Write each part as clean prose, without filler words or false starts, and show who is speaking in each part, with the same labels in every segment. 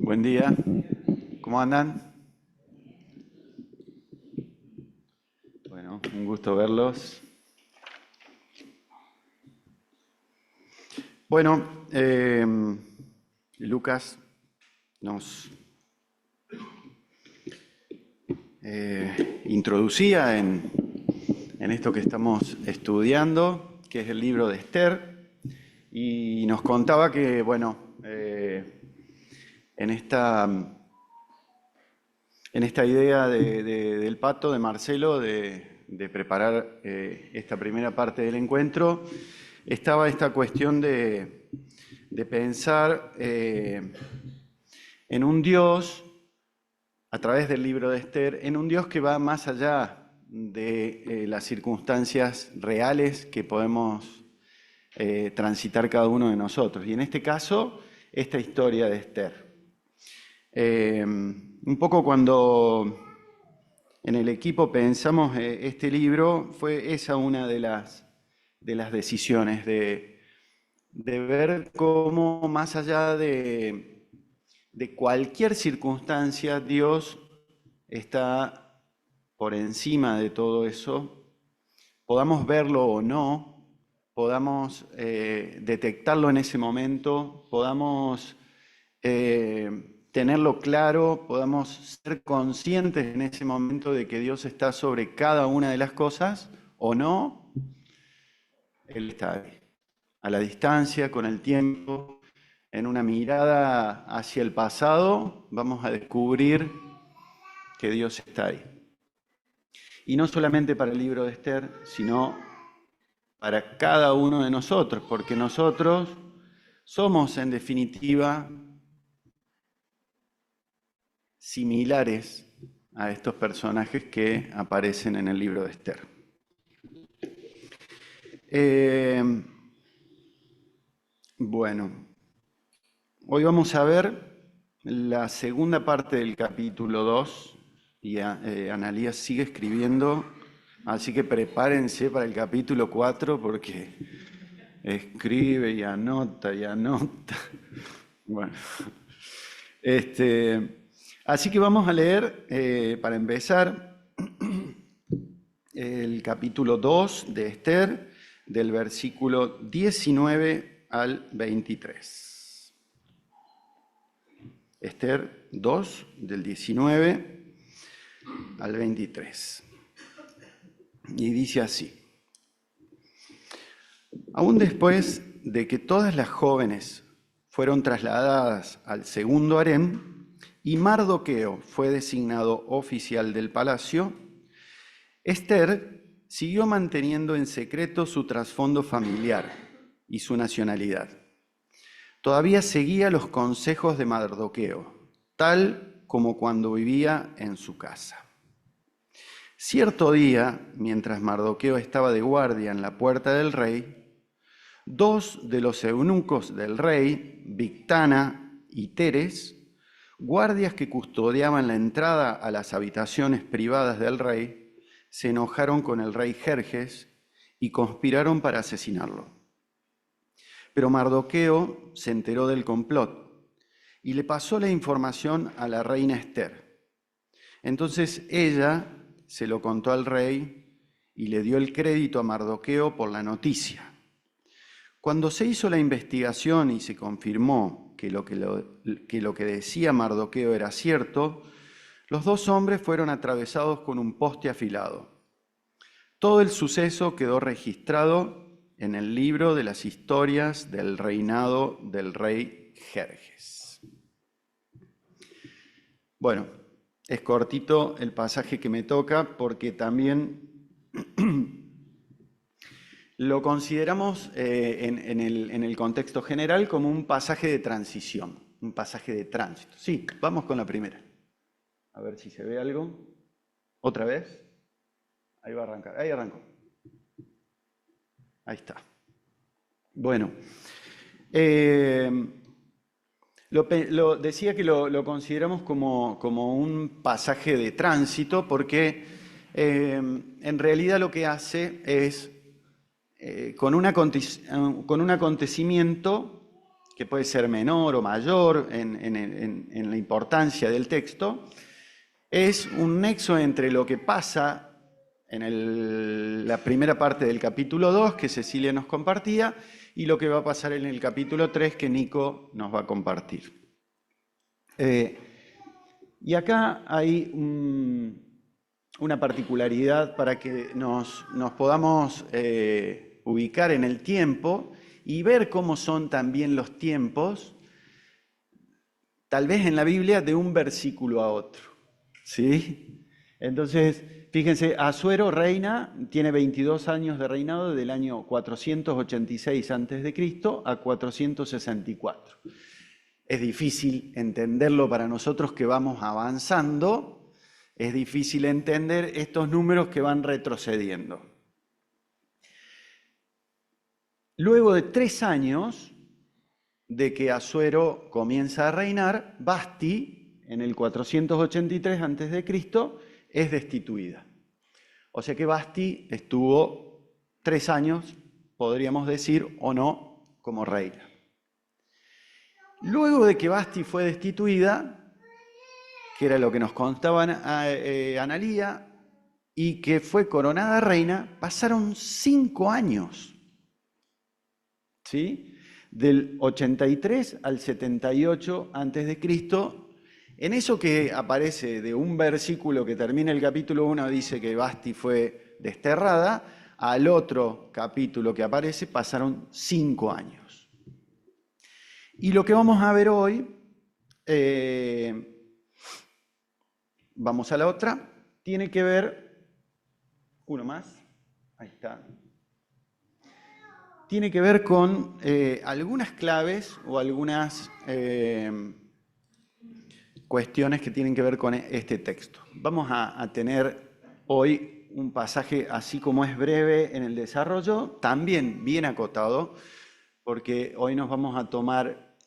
Speaker 1: Buen día, ¿cómo andan? Bueno, un gusto verlos. Bueno, Lucas nos introducía en esto que estamos estudiando, que es el libro de Esther, y nos contaba que, bueno, en esta idea del Pato, de Marcelo, de preparar esta primera parte del encuentro, estaba esta cuestión de pensar en un Dios, a través del libro de Esther, en un Dios que va más allá de las circunstancias reales que podemos transitar cada uno de nosotros. Y en este caso, esta historia de Esther. Un poco cuando en el equipo pensamos este libro, fue esa una de las decisiones, de ver cómo más allá de cualquier circunstancia, Dios está por encima de todo eso, podamos verlo o no, podamos detectarlo en ese momento, podamos tenerlo claro, podamos ser conscientes en ese momento de que Dios está sobre cada una de las cosas o no, Él está ahí, a la distancia, con el tiempo, en una mirada hacia el pasado, vamos a descubrir que Dios está ahí. Y no solamente para el libro de Esther, sino para cada uno de nosotros, porque nosotros somos en definitiva similares a estos personajes que aparecen en el libro de Esther. Bueno, hoy vamos a ver la segunda parte del capítulo 2 y Analía sigue escribiendo, así que prepárense para el capítulo 4 porque escribe y anota y anota. Bueno, así que vamos a leer, para empezar, el capítulo 2 de Esther, del versículo 19 al 23. Esther 2, del 19 al 23. Y dice así: aún después de que todas las jóvenes fueron trasladadas al segundo harén y Mardoqueo fue designado oficial del palacio, Esther siguió manteniendo en secreto su trasfondo familiar y su nacionalidad. Todavía seguía los consejos de Mardoqueo, tal como cuando vivía en su casa. Cierto día, mientras Mardoqueo estaba de guardia en la puerta del rey, dos de los eunucos del rey, Bigtana y Teres, guardias que custodiaban la entrada a las habitaciones privadas del rey, se enojaron con el rey Jerjes y conspiraron para asesinarlo. Pero Mardoqueo se enteró del complot y le pasó la información a la reina Esther. Entonces ella se lo contó al rey y le dio el crédito a Mardoqueo por la noticia. Cuando se hizo la investigación y se confirmó que lo que decía Mardoqueo era cierto, los dos hombres fueron atravesados con un poste afilado. Todo el suceso quedó registrado en el libro de las historias del reinado del rey Jerjes. Bueno, es cortito el pasaje que me toca porque también lo consideramos en el contexto general como un pasaje de transición, un pasaje de tránsito. Sí, vamos con la primera. A ver si se ve algo. ¿Otra vez? Ahí va a arrancar. Ahí arrancó. Ahí está. Bueno, decía que lo consideramos como un pasaje de tránsito porque en realidad lo que hace es, con un acontecimiento, que puede ser menor o mayor en la importancia del texto, es un nexo entre lo que pasa en la primera parte del capítulo 2, que Cecilia nos compartía, y lo que va a pasar en el capítulo 3, que Nico nos va a compartir. Y acá hay una particularidad para que nos podamos ubicar en el tiempo y ver cómo son también los tiempos, tal vez en la Biblia, de un versículo a otro. ¿Sí? Entonces, fíjense, Asuero reina, tiene 22 años de reinado, del año 486 a.C. a 464. Es difícil entenderlo para nosotros que vamos avanzando, es difícil entender estos números que van retrocediendo. Luego de 3 años de que Asuero comienza a reinar, Basti, en el 483 a.C., es destituida. O sea que Basti estuvo 3 años, podríamos decir, o no, como reina. Luego de que Basti fue destituida, que era lo que nos contaba Analía, y que fue coronada reina, pasaron 5 años. ¿Sí? Del 83 al 78 a.C., en eso que aparece de un versículo que termina el capítulo 1, dice que Basti fue desterrada, al otro capítulo que aparece pasaron 5 años. Y lo que vamos a ver hoy, vamos a la otra, tiene que ver, uno más, ahí está, tiene que ver con algunas claves o algunas cuestiones que tienen que ver con este texto. Vamos a tener hoy un pasaje, así como es breve en el desarrollo, también bien acotado, porque hoy nos vamos a tomar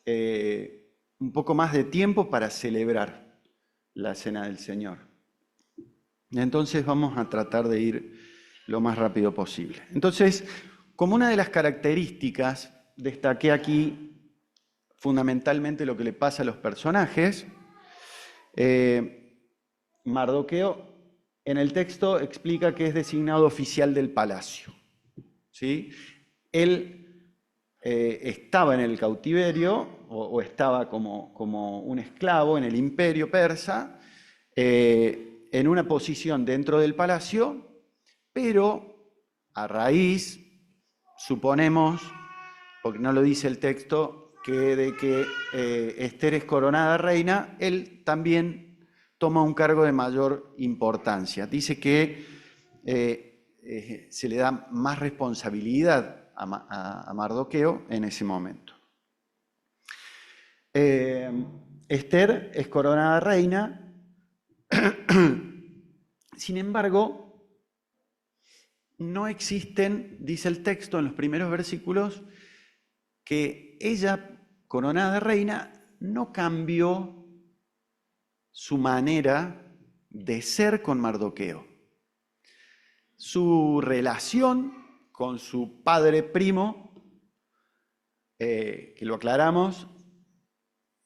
Speaker 1: un poco más de tiempo para celebrar la Cena del Señor. Entonces vamos a tratar de ir lo más rápido posible. Entonces, como una de las características, destaqué aquí fundamentalmente lo que le pasa a los personajes. Mardoqueo en el texto explica que es designado oficial del palacio. ¿Sí? Él estaba en el cautiverio o estaba como un esclavo en el imperio persa, en una posición dentro del palacio, pero a raíz, suponemos, porque no lo dice el texto, que de que Esther es coronada reina, él también toma un cargo de mayor importancia. Dice que se le da más responsabilidad a Mardoqueo en ese momento. Esther es coronada reina, sin embargo, no existen, dice el texto en los primeros versículos, que ella, coronada reina, no cambió su manera de ser con Mardoqueo. Su relación con su padre primo, que lo aclaramos,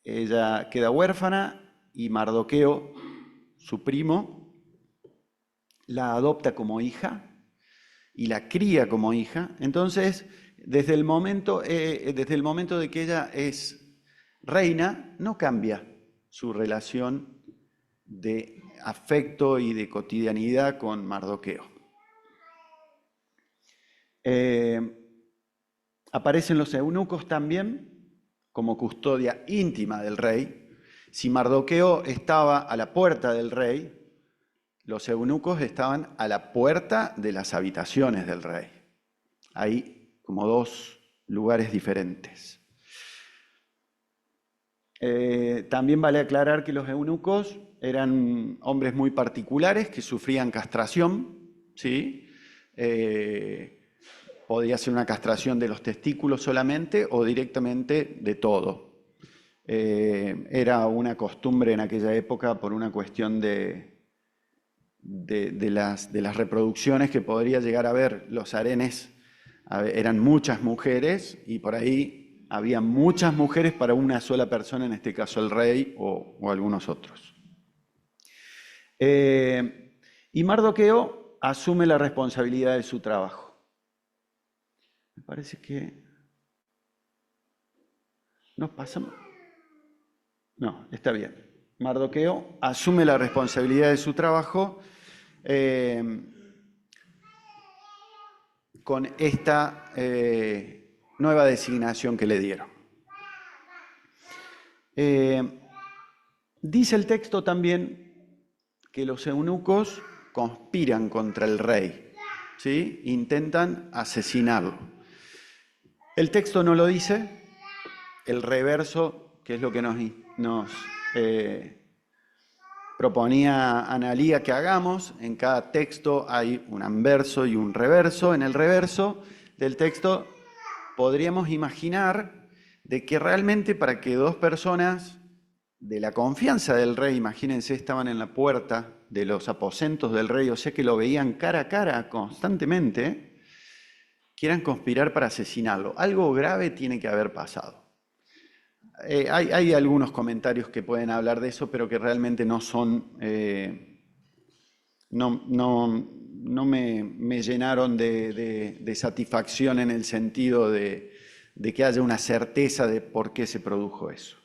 Speaker 1: ella queda huérfana y Mardoqueo, su primo, la adopta como hija y la cría como hija. Entonces, desde el momento de que ella es reina, no cambia su relación de afecto y de cotidianidad con Mardoqueo. Aparecen los eunucos también como custodia íntima del rey. Si Mardoqueo estaba a la puerta del rey, los eunucos estaban a la puerta de las habitaciones del rey. Hay como 2 lugares diferentes. También vale aclarar que los eunucos eran hombres muy particulares que sufrían castración, ¿sí? Podía ser una castración de los testículos solamente o directamente de todo. Era una costumbre en aquella época por una cuestión de las reproducciones que podría llegar a haber. Los harenes eran muchas mujeres y por ahí había muchas mujeres para una sola persona, en este caso el rey o algunos otros. Y Mardoqueo asume la responsabilidad de su trabajo. Me parece que nos pasamos. No, está bien. Mardoqueo asume la responsabilidad de su trabajo con esta nueva designación que le dieron. Dice el texto también que los eunucos conspiran contra el rey, ¿sí? Intentan asesinarlo. El texto no lo dice, el reverso, que es lo que nos proponía Analía que hagamos. En cada texto hay un anverso y un reverso. En el reverso del texto podríamos imaginar de que realmente para que dos personas de la confianza del rey, imagínense, estaban en la puerta de los aposentos del rey, o sea que lo veían cara a cara constantemente, quieran conspirar para asesinarlo. Algo grave tiene que haber pasado. Hay algunos comentarios que pueden hablar de eso, pero que realmente no son, no me llenaron de satisfacción en el sentido de que haya una certeza de por qué se produjo eso.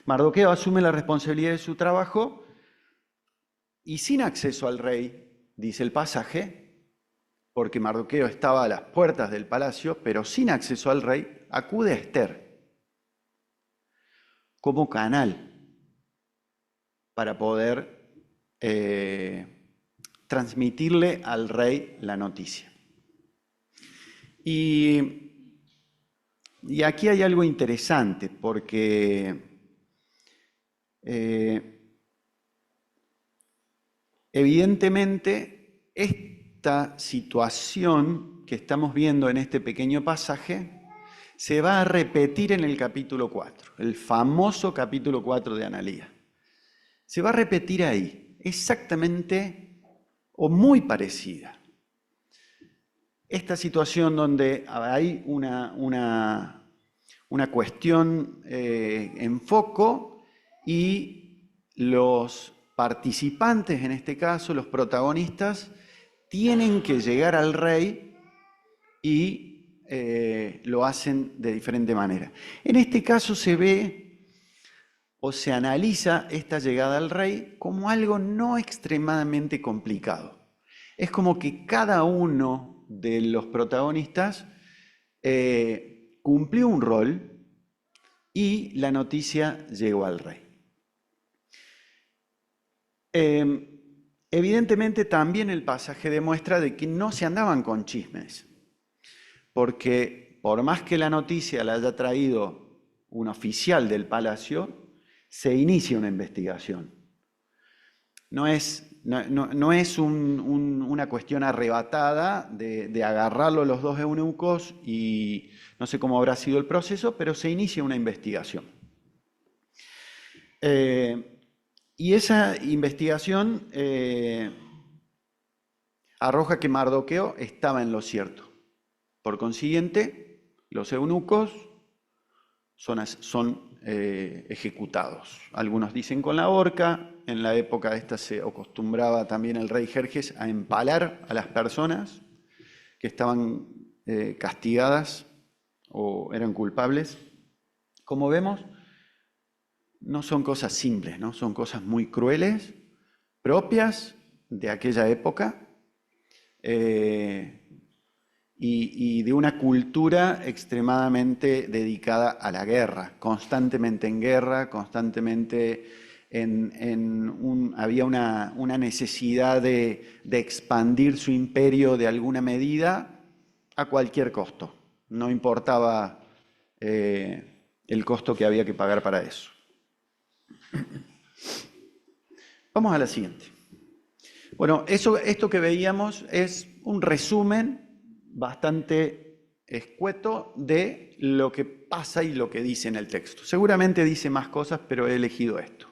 Speaker 1: Mardoqueo asume la responsabilidad de su trabajo y sin acceso al rey, dice el pasaje, porque Mardoqueo estaba a las puertas del palacio, pero sin acceso al rey, acude a Ester como canal para poder transmitirle al rey la noticia. Y aquí hay algo interesante, porque evidentemente esta situación que estamos viendo en este pequeño pasaje se va a repetir en el capítulo 4, el famoso capítulo 4 de Analía. Se va a repetir ahí, exactamente o muy parecida. Esta situación donde hay una cuestión en foco y los participantes, en este caso los protagonistas, tienen que llegar al rey y lo hacen de diferente manera. En este caso se ve o se analiza esta llegada al rey como algo no extremadamente complicado. Es como que cada uno de los protagonistas cumplió un rol y la noticia llegó al rey. Evidentemente también el pasaje demuestra de que no se andaban con chismes, porque por más que la noticia la haya traído un oficial del palacio, se inicia una investigación. No es una cuestión arrebatada de agarrarlo los dos eunucos y no sé cómo habrá sido el proceso, pero se inicia una investigación. Y esa investigación arroja que Mardoqueo estaba en lo cierto. Por consiguiente, los eunucos son ejecutados. Algunos dicen con la horca. En la época esta se acostumbraba también el rey Jerjes a empalar a las personas que estaban castigadas o eran culpables. Como vemos, no son cosas simples, ¿no? Son cosas muy crueles, propias de aquella época y de una cultura extremadamente dedicada a la guerra, constantemente en guerra, constantemente había una necesidad de expandir su imperio de alguna medida a cualquier costo. No importaba el costo que había que pagar para eso. Vamos a la siguiente. Bueno, esto que veíamos es un resumen bastante escueto de lo que pasa y lo que dice en el texto. Seguramente dice más cosas, pero he elegido esto.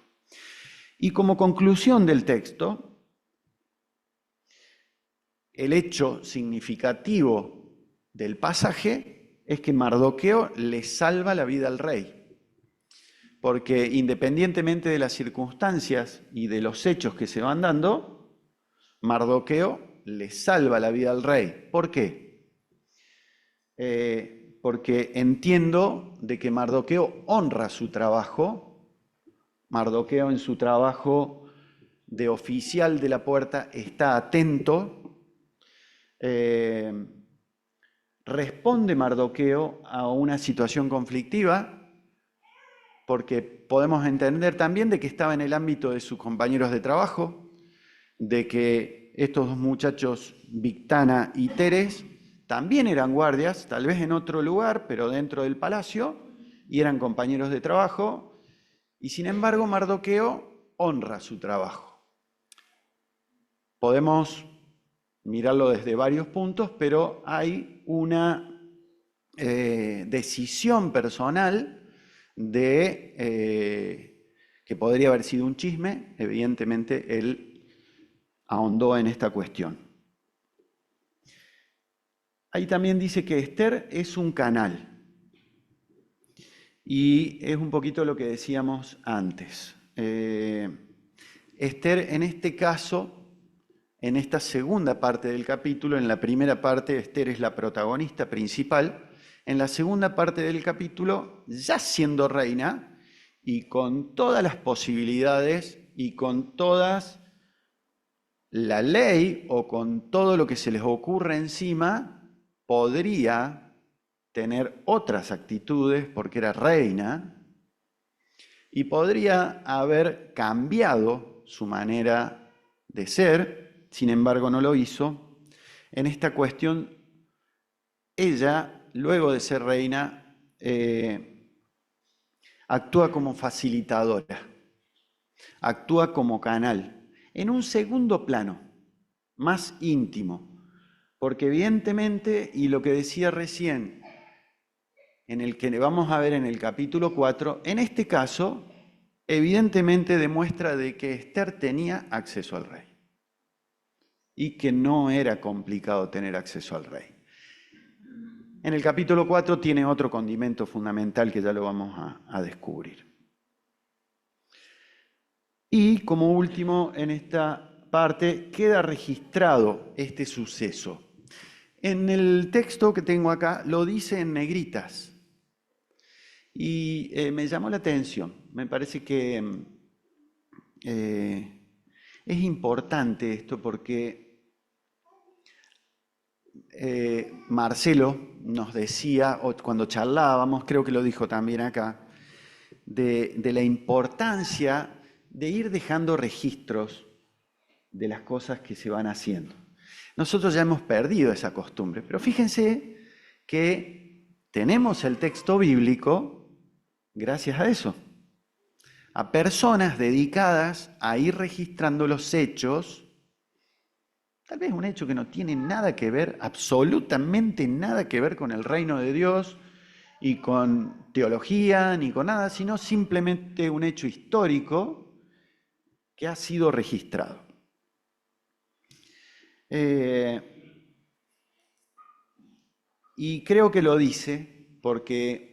Speaker 1: Y como conclusión del texto, el hecho significativo del pasaje es que Mardoqueo le salva la vida al rey, porque independientemente de las circunstancias y de los hechos que se van dando, Mardoqueo le salva la vida al rey. ¿Por qué? Porque entiendo de que Mardoqueo honra su trabajo. Mardoqueo en su trabajo de oficial de la puerta está atento. Responde Mardoqueo a una situación conflictiva, porque podemos entender también de que estaba en el ámbito de sus compañeros de trabajo, de que estos dos muchachos, Bigtana y Teres, también eran guardias, tal vez en otro lugar, pero dentro del palacio, y eran compañeros de trabajo, y sin embargo Mardoqueo honra su trabajo. Podemos mirarlo desde varios puntos, pero hay una decisión personal que podría haber sido un chisme. Evidentemente él ahondó en esta cuestión. Ahí también dice que Esther es un canal. Y es un poquito lo que decíamos antes. Esther, en este caso, en esta segunda parte del capítulo, en la primera parte Esther es la protagonista principal, en la segunda parte del capítulo, ya siendo reina y con todas las posibilidades y con todas la ley o con todo lo que se les ocurre encima, podría tener otras actitudes porque era reina y podría haber cambiado su manera de ser, sin embargo no lo hizo. En esta cuestión, ella, luego de ser reina, actúa como facilitadora, actúa como canal, en un segundo plano, más íntimo, porque evidentemente, y lo que decía recién, en el que vamos a ver en el capítulo 4, en este caso, evidentemente demuestra de que Esther tenía acceso al rey y que no era complicado tener acceso al rey. En el capítulo 4 tiene otro condimento fundamental que ya lo vamos a descubrir. Y como último, en esta parte queda registrado este suceso. En el texto que tengo acá lo dice en negritas. Y me llamó la atención, me parece que es importante esto porque Marcelo nos decía, o cuando charlábamos, creo que lo dijo también acá, de la importancia de ir dejando registros de las cosas que se van haciendo. Nosotros ya hemos perdido esa costumbre, pero fíjense que tenemos el texto bíblico gracias a eso, a personas dedicadas a ir registrando los hechos, tal vez un hecho que no tiene nada que ver, absolutamente nada que ver con el reino de Dios y con teología ni con nada, sino simplemente un hecho histórico que ha sido registrado. Y creo que lo dice porque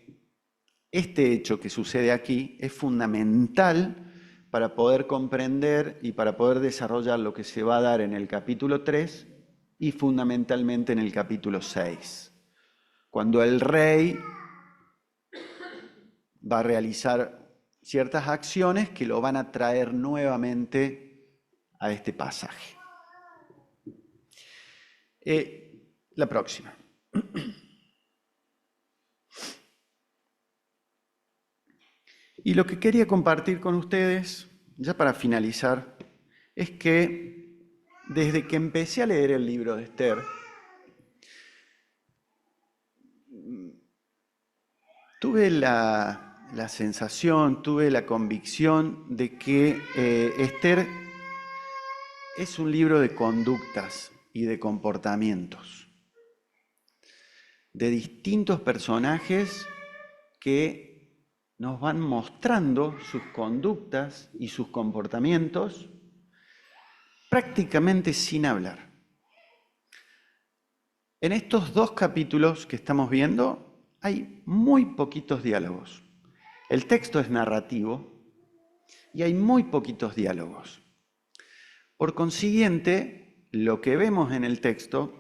Speaker 1: este hecho que sucede aquí es fundamental para poder comprender y para poder desarrollar lo que se va a dar en el capítulo 3 y fundamentalmente en el capítulo 6, cuando el rey va a realizar ciertas acciones que lo van a traer nuevamente a este pasaje. La próxima. Y lo que quería compartir con ustedes, ya para finalizar, es que desde que empecé a leer el libro de Esther, tuve la sensación, tuve la convicción de que Esther es un libro de conductas y de comportamientos, de distintos personajes que nos van mostrando sus conductas y sus comportamientos prácticamente sin hablar. En estos dos capítulos que estamos viendo, hay muy poquitos diálogos. El texto es narrativo y hay muy poquitos diálogos. Por consiguiente, lo que vemos en el texto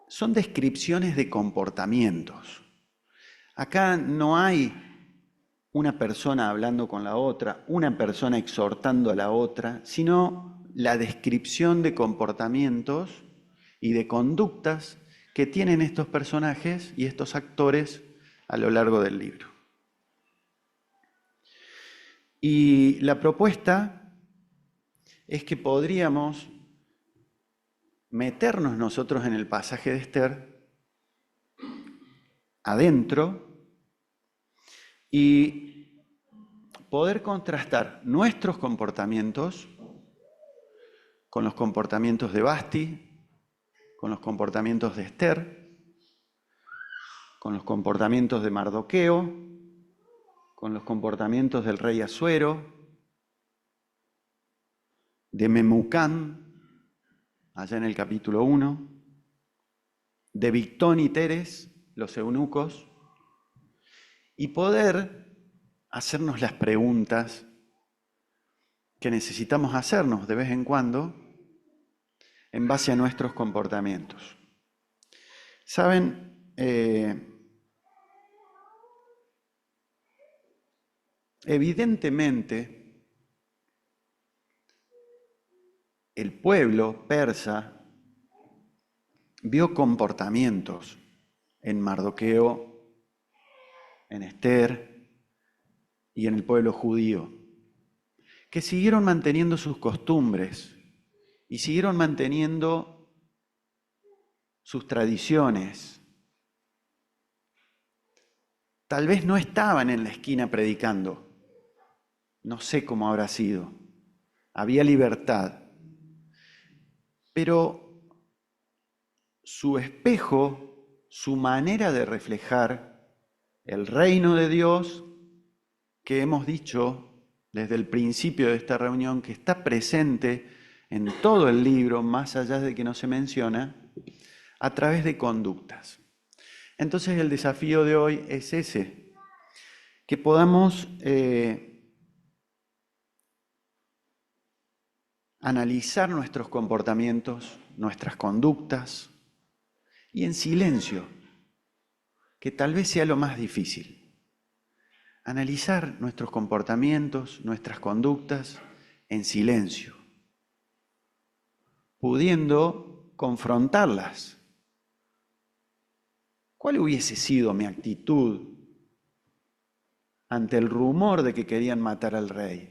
Speaker 1: son descripciones de comportamientos. Acá no hay una persona hablando con la otra, una persona exhortando a la otra, sino la descripción de comportamientos y de conductas que tienen estos personajes y estos actores a lo largo del libro. Y la propuesta es que podríamos meternos nosotros en el pasaje de Esther, adentro, y poder contrastar nuestros comportamientos con los comportamientos de Basti, con los comportamientos de Esther, con los comportamientos de Mardoqueo, con los comportamientos del rey Asuero, de Memucán, allá en el capítulo 1, de Victón y Teres, los eunucos, y poder hacernos las preguntas que necesitamos hacernos de vez en cuando en base a nuestros comportamientos. ¿Saben? Evidentemente, el pueblo persa vio comportamientos en Mardoqueo, en Esther y en el pueblo judío, que siguieron manteniendo sus costumbres y siguieron manteniendo sus tradiciones. Tal vez no estaban en la esquina predicando, no sé cómo habrá sido, había libertad, pero su espejo, su manera de reflejar el reino de Dios, que hemos dicho desde el principio de esta reunión, que está presente en todo el libro, más allá de que no se menciona, a través de conductas. Entonces el desafío de hoy es ese, que podamos analizar nuestros comportamientos, nuestras conductas, y en silencio, que tal vez sea lo más difícil. Analizar nuestros comportamientos, nuestras conductas en silencio, pudiendo confrontarlas. ¿Cuál hubiese sido mi actitud ante el rumor de que querían matar al rey?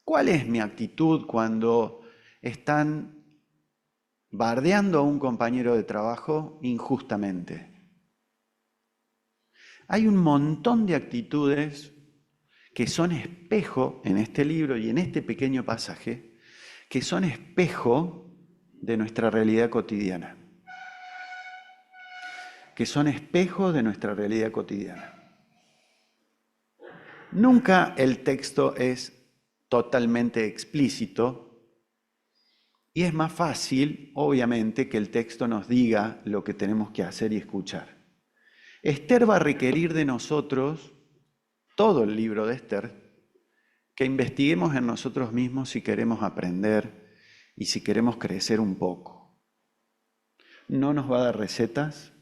Speaker 1: ¿Cuál es mi actitud cuando están bardeando a un compañero de trabajo injustamente? Hay un montón de actitudes que son espejo en este libro y en este pequeño pasaje, que son espejo de nuestra realidad cotidiana. Que son espejo de nuestra realidad cotidiana. Nunca el texto es totalmente explícito y es más fácil, obviamente, que el texto nos diga lo que tenemos que hacer y escuchar. Esther va a requerir de nosotros, todo el libro de Esther, que investiguemos en nosotros mismos si queremos aprender y si queremos crecer un poco. No nos va a dar recetas,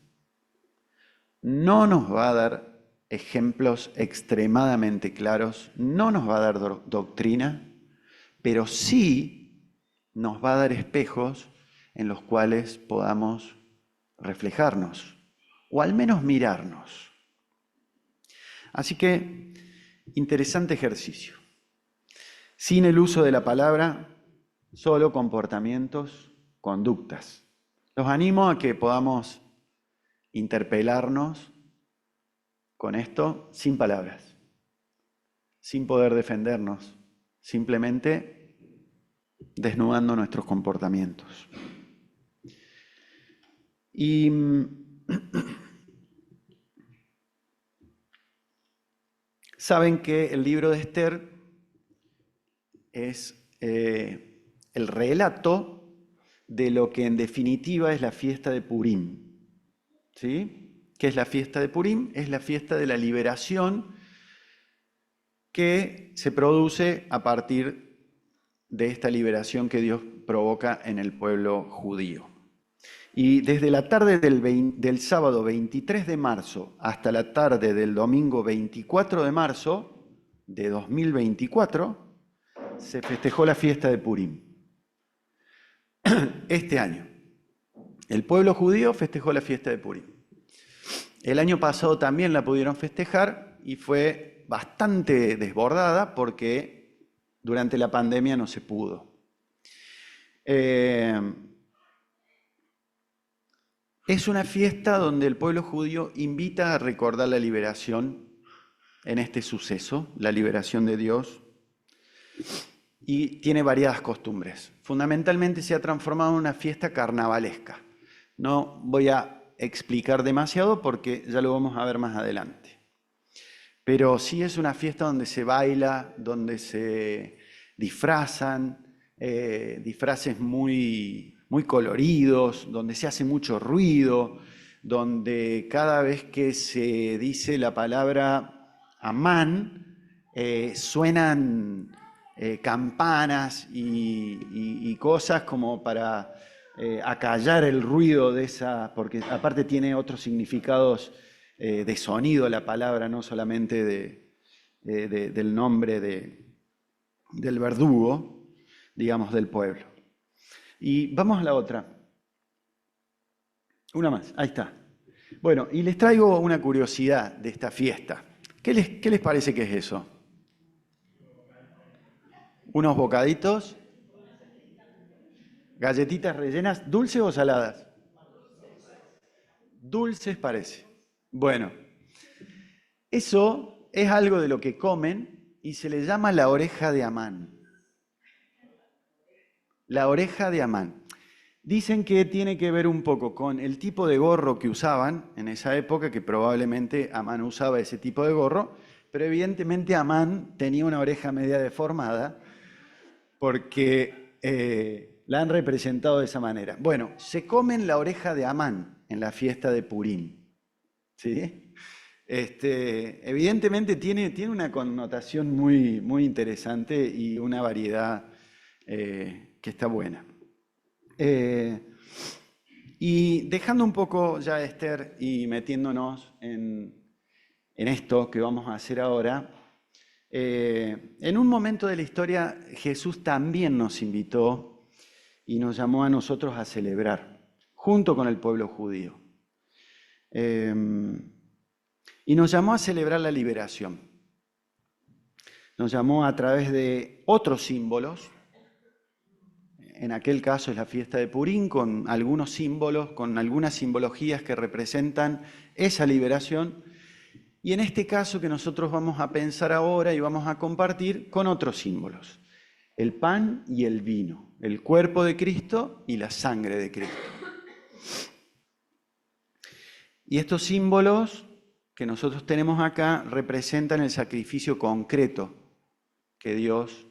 Speaker 1: no nos va a dar ejemplos extremadamente claros, no nos va a dar doctrina, pero sí nos va a dar espejos en los cuales podamos reflejarnos, o al menos mirarnos. Así que, interesante ejercicio. Sin el uso de la palabra, solo comportamientos, conductas. Los animo a que podamos interpelarnos con esto sin palabras, sin poder defendernos, simplemente desnudando nuestros comportamientos. Y saben que el libro de Esther es el relato de lo que en definitiva es la fiesta de Purim. ¿Sí? ¿Qué es la fiesta de Purim? Es la fiesta de la liberación que se produce a partir de esta liberación que Dios provoca en el pueblo judío. Y desde la tarde del sábado 23 de marzo hasta la tarde del domingo 24 de marzo de 2024 se festejó la fiesta de Purim. Este año, el pueblo judío festejó la fiesta de Purim. El año pasado también la pudieron festejar y fue bastante desbordada porque durante la pandemia no se pudo. Es una fiesta donde el pueblo judío invita a recordar la liberación en este suceso, la liberación de Dios, y tiene variadas costumbres. Fundamentalmente se ha transformado en una fiesta carnavalesca. No voy a explicar demasiado porque ya lo vamos a ver más adelante. Pero sí es una fiesta donde se baila, donde se disfrazan, disfraces muy coloridos, donde se hace mucho ruido, donde cada vez que se dice la palabra Amán, suenan campanas y cosas como para acallar el ruido de esa, porque aparte tiene otros significados de sonido la palabra, no solamente del nombre del verdugo, digamos, del pueblo. Y vamos a la otra. Una más, ahí está. Bueno, y les traigo una curiosidad de esta fiesta. ¿Qué les parece que es eso? ¿Unos bocaditos? ¿Galletitas rellenas, dulces o saladas? Dulces parece. Bueno, eso es algo de lo que comen y se le llama la oreja de Amán. La oreja de Amán. Dicen que tiene que ver un poco con el tipo de gorro que usaban en esa época, que probablemente Amán usaba ese tipo de gorro, pero evidentemente Amán tenía una oreja media deformada porque la han representado de esa manera. Bueno, se comen la oreja de Amán en la fiesta de Purim. ¿Sí? Evidentemente tiene una connotación muy interesante y una variedad que está buena. Y dejando un poco ya Esther y metiéndonos en esto que vamos a hacer ahora, en un momento de la historia Jesús también nos invitó y nos llamó a nosotros a celebrar, junto con el pueblo judío. Y nos llamó a celebrar la liberación. Nos llamó a través de otros símbolos. En aquel caso es la fiesta de Purim, con algunos símbolos, con algunas simbologías que representan esa liberación. Y en este caso que nosotros vamos a pensar ahora y vamos a compartir con otros símbolos. El pan y el vino, el cuerpo de Cristo y la sangre de Cristo. Y estos símbolos que nosotros tenemos acá representan el sacrificio concreto que Dios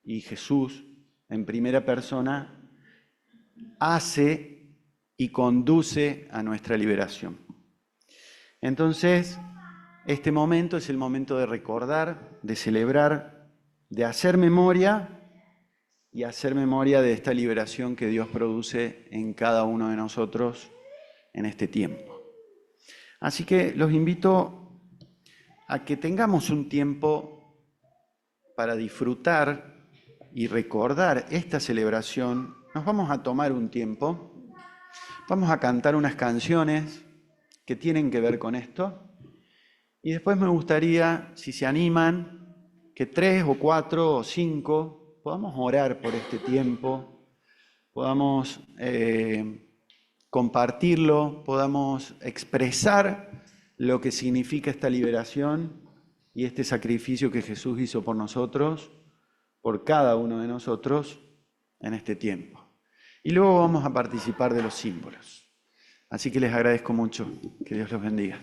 Speaker 1: y Jesús en primera persona hace y conduce a nuestra liberación. Entonces, este momento es el momento de recordar, de celebrar, de hacer memoria y hacer memoria de esta liberación que Dios produce en cada uno de nosotros en este tiempo. Así que los invito a que tengamos un tiempo para disfrutar y recordar esta celebración. Nos vamos a tomar un tiempo, vamos a cantar unas canciones que tienen que ver con esto. Y después me gustaría, si se animan, que 3 o 4 o 5 podamos orar por este tiempo, podamos compartirlo, podamos expresar lo que significa esta liberación y este sacrificio que Jesús hizo por nosotros, por cada uno de nosotros en este tiempo. Y luego vamos a participar de los símbolos. Así que les agradezco mucho. Que Dios los bendiga.